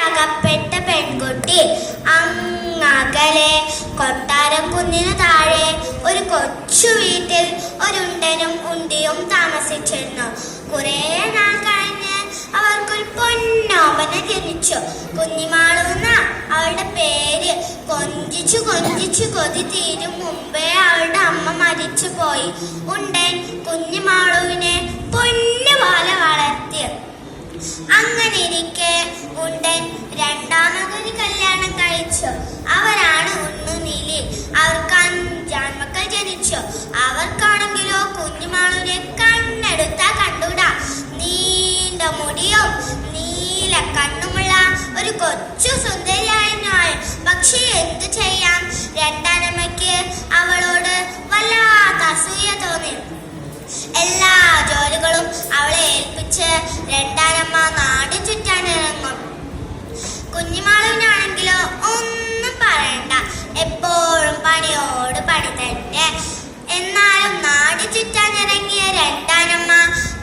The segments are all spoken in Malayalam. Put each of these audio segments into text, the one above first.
അകപ്പെട്ട പെൺകുട്ടി. അങ്ങകലെ കൊട്ടാരം കുന്നിനു താഴെ ഒരു കൊച്ചു വീട്ടിൽ ഒരുണ്ടനും ഉണ്ടിയും താമസിച്ചിരുന്നു. കുറെ നാൾ കഴിഞ്ഞ് അവർക്കൊരു പൊന്നോമന ജനിച്ചു. കുഞ്ഞിമാളൂന്ന അവളുടെ പേര്. കൊഞ്ചിച്ചു കൊഞ്ചിച്ചു കൊതി തീരും മുമ്പേ അവളുടെ അമ്മ മരിച്ചു പോയി. ഉണ്ടൻ കുഞ്ഞിമാളുവിനെ പൊന്നുപോലെ വളർത്തി. അങ്ങനെ ഇരിക്കെ ഉണ്ടൻ രണ്ടാമതൊരു കല്യാണം കഴിച്ചു. അവരാണ് ഉണ്ണുനീലി. അവർക്ക് 5 ആൺമക്കൾ ജനിച്ചു. അവർക്കാണെങ്കിലോ കുഞ്ഞുമാളുവിനെ കണ്ണെടുത്താ കണ്ടൂടാ. നീണ്ട മുടിയും നീല കണ്ണുമുള്ള ഒരു കൊച്ചു സുന്ദരിയായിരുന്നു അവൾ. പക്ഷെ എന്തു ചെയ്യാം, രണ്ടാനമ്മയ്ക്ക് അവളോട് വല്ലാത്ത അസൂയ തോന്നി. എല്ലാ ജോലികളും അവളെ ഏൽപ്പിച്ച് രണ്ടാനമ്മ നാട് ചുറ്റാനിറങ്ങും. കുഞ്ഞിമാളുവിനാണെങ്കിലോ ഒന്നും പറയണ്ട, എപ്പോഴും പണിയോട് പണി തന്നെ. എന്നാലും നാട് ചുറ്റാനിറങ്ങിയ രണ്ടാനമ്മ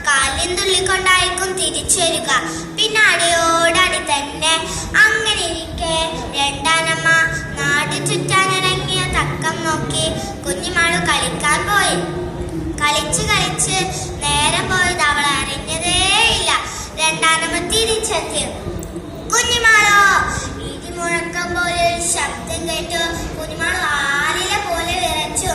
കാലിൻ തുള്ളിക്കൊണ്ടായിരിക്കും തിരിച്ചു വരിക. പിന്നെ അടിയോടടി തന്നെ. അങ്ങനെ ഇരിക്കെ രണ്ടാനമ്മ നാട് ചുറ്റാനിറങ്ങിയ തക്കം നോക്കി കുഞ്ഞിമാളു കളിക്കാൻ പോയി. കളിച്ച് കളിച്ച് നേരം പോയത് അവൾ അറിഞ്ഞതേയില്ല. രണ്ടാനമ്മ തിരിച്ചെത്തി. കുഞ്ഞിമാളോ, ഇടി മുഴക്കം പോലെ ശബ്ദം കേട്ടു. കുഞ്ഞിമാളു ആലിലെ പോലെ വിറച്ചു.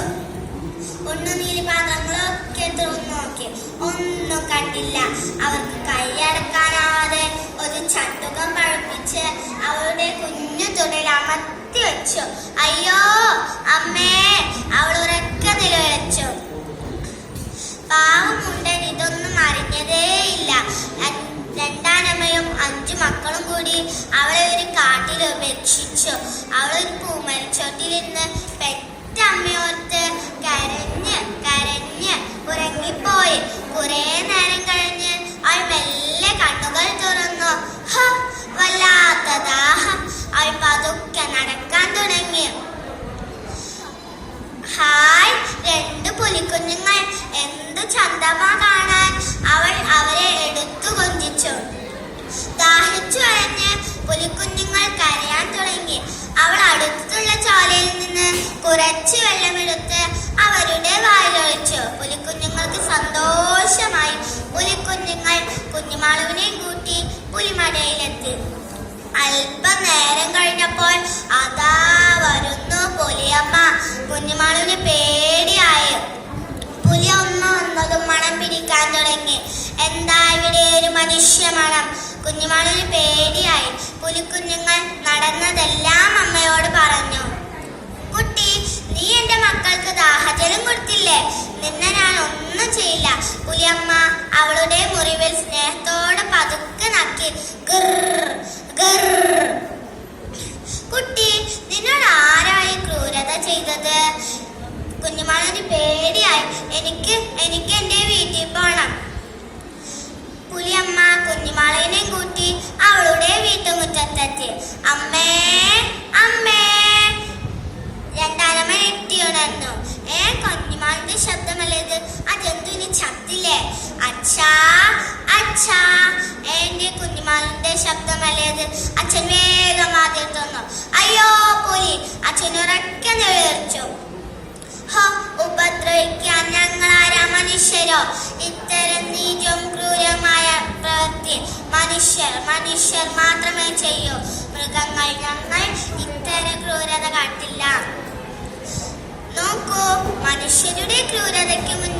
ഉണ്ണുനീലി പാത്രങ്ങളൊക്കെ തുറന്നു നോക്കി, ഒന്നും കണ്ടില്ല. അവർക്ക് കൈയടക്കാനാവാതെ ഒരു ചട്ടുകം പഴുപ്പിച്ച് അവളുടെ കുഞ്ഞു തുടയിൽ അമർത്തി വെച്ചു. അയ്യോ അമ്മേ, അവൾ ഉറക്കെ നിലവിളിച്ചു. പാവമുണ്ടൻ ഇതൊന്നും അറിഞ്ഞതേയില്ല. രണ്ടാനമ്മയും 5 മക്കളും കൂടി അവളെ ഒരു കാട്ടിൽ ഉപേക്ഷിച്ചു. അവളൊരു പൂമരച്ചോട്ടിലിരുന്ന് പെറ്റമ്മയോർത്ത് കരഞ്ഞ് കരഞ്ഞ് ഉറങ്ങിപ്പോയി. കുറെ നേരം കഴിഞ്ഞ് അവൾ മെല്ലെ കണ്ണുകൾ തുറന്നു. വല്ലാത്ത ദാഹം. അവൾ പതുക്കെ നടക്കാൻ തുടങ്ങി. ഹായ്, 2 പുലിക്കുഞ്ഞുങ്ങൾ, എന്ത് ചന്തമാ കാണാൻ. അവൾ അവരെ എടുത്തു കൊഞ്ചിച്ചു. ദാഹിച്ചു വരഞ്ഞ് പുലിക്കുഞ്ഞുങ്ങൾ കരയാൻ തുടങ്ങി. അവൾ അടുത്തുള്ള ചോലയിൽ നിന്ന് കുറച്ച് വെള്ളമെടുത്ത് അവരുടെ വായിലൊഴിച്ചു. പുലിക്കുഞ്ഞുങ്ങൾക്ക് സന്തോഷമായി. പുലിക്കുഞ്ഞുങ്ങൾ കുഞ്ഞിമാളുവിനെയും കൂട്ടി പുലിമടയിലെത്തി. അല്പം നേരം കഴിഞ്ഞപ്പോൾ അതാ വരുന്നു പുലിയമ്മ. കുഞ്ഞിമാളുവിന് പേടിയായി. പുലിയമ്മ വന്നതും മണം പിടിക്കാൻ തുടങ്ങി. എന്താ ഇവിടെ ഒരു മനുഷ്യ മണം? കുഞ്ഞിമാളുവിന് പേടിയായി. പുലിക്കുഞ്ഞുങ്ങൾ നടന്നതെല്ലാം അമ്മയോട് പറഞ്ഞു. കുട്ടി, നീ എന്റെ മക്കൾക്ക് ദാഹജലം കൊടുത്തില്ലേ? നിന്നെ ഞാൻ ഒന്നും ചെയ്യില്ല. പുലിയമ്മ അവളുടെ മുറിവിൽ സ്നേഹത്തോടെ പതുക്കെ നക്കി. കുട്ടി, നിന്നോട് ആരായി ക്രൂരത ചെയ്തത്? കുഞ്ഞുമാളിന് പേടിയായി. എനിക്ക് എന്റെ വീട്ടിൽ പോണം. പുലിയമ്മ കുഞ്ഞുമാളിനെയും കൂട്ടി അവളുടെ വീട്ടുമുറ്റത്തെത്തി. അമ്മേ അമ്മേ, രണ്ടാനമ്മ ഞെട്ടിയുണർന്നു. കുഞ്ഞുമാളിന്റെ ശബ്ദമല്ലേത്? അതെന്തു ഇനി ചത്തില്ലേ? അച്ഛാ അച്ഛാ, എന്റെ കുഞ്ഞുമാളിന്റെ ശബ്ദമല്ലേത്? അച്ഛൻ വേഗം ആദ്യം തന്നു. അയ്യോ പുലി, അച്ഛൻ ഉറക്കെ നിലവിളിച്ചു. ഉപദ്രവിക്കാൻ ഞങ്ങളാരാ മനുഷ്യരോ? ഇത്തരം നീചവും ക്രൂരമായ പ്രവൃത്തി മനുഷ്യർ മാത്രമേ ചെയ്യൂ. മൃഗങ്ങൾ ഞങ്ങൾ ഇത്തരം ക്രൂരത കാട്ടില്ല. നോക്കൂ, മനുഷ്യരുടെ ക്രൂരതയ്ക്ക് മുന്നിൽ